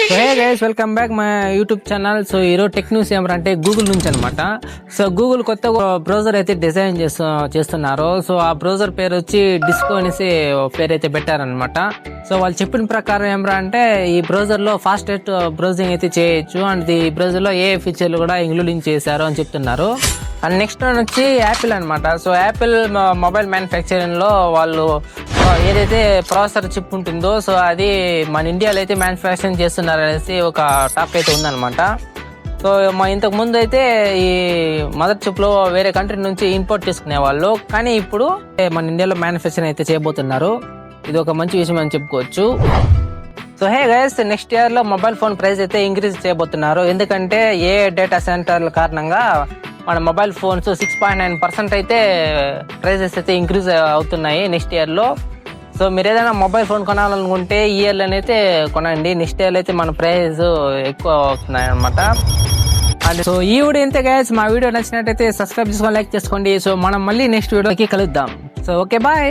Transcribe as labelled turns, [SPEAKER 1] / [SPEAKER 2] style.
[SPEAKER 1] So hey guys, welcome back my YouTube channel. So ఈరోజు tech news ఏమంటే Google నుంచి అనమాట. సో గూగుల్ కొత్త బ్రౌజర్ అయితే డిజైన్ చేస్తున్నారు. సో ఆ బ్రౌజర్ పేరు వచ్చి డిస్కో అనేసి పేరు అయితే పెట్టారనమాట. సో వాళ్ళు చెప్పిన ప్రకారం ఏమరా అంటే ఈ బ్రౌజర్ లో ఫాస్టెస్ట్ బ్రౌజింగ్ అయితే చేయొచ్చు అండ్ ఈ బ్రౌజర్ లో ఏ ఫీచర్లు కూడా ఇంక్లూడింగ్ చేశారు అని చెప్తున్నారు. అండ్ నెక్స్ట్ వన్ వచ్చి యాపిల్ అనమాట. సో యాపిల్ మొబైల్ మ్యానుఫ్యాక్చరింగ్ లో వాళ్ళు ఏదైతే ప్రాసెసర్ చిప్ ఉంటుందో సో అది మన ఇండియాలో అయితే మ్యానుఫ్యాక్చరింగ్ చేస్తున్నారు అనేసి ఒక టాక్ అయితే ఉందన్నమాట. సో ఇంతకు ముందు అయితే ఈ మదర్ చిప్ లో వేరే కంట్రీ నుంచి ఇంపోర్ట్ చేసుకునే వాళ్ళు, కానీ ఇప్పుడు మన ఇండియాలో మ్యానుఫ్యాక్చరింగ్ అయితే చేయబోతున్నారు. ఇది ఒక మంచి విషయం అని చెప్పుకోవచ్చు. So hey guys, next year లో మొబైల్ ఫోన్ ప్రైస్ అయితే ఇంక్రీజ్ చేయబోతున్నారు. ఎందుకంటే ఏ డేటా సెంటర్ల కారణంగా మన మొబైల్ ఫోన్స్ 6.9% అయితే ప్రైజెస్ అయితే ఇంక్రీజ్ అవుతున్నాయి నెక్స్ట్ ఇయర్ లో. సో మీరు ఏదైనా మొబైల్ ఫోన్ కొనాలనుకుంటే ఈ ఇయర్ లోనైతే కొనండి. నెక్స్ట్ ఇయర్ అయితే మన ప్రైస్ ఎక్కువ అవుతున్నాయి అనమాట. అండ్ సో ఈ వీడియో ఇంతే గైస్. మా వీడియో నచ్చినట్టయితే సబ్స్క్రైబ్ చేసుకొని లైక్ చేసుకోండి. సో మనం మళ్ళీ నెక్స్ట్ వీడియోకి కలుద్దాం. So okay, bye.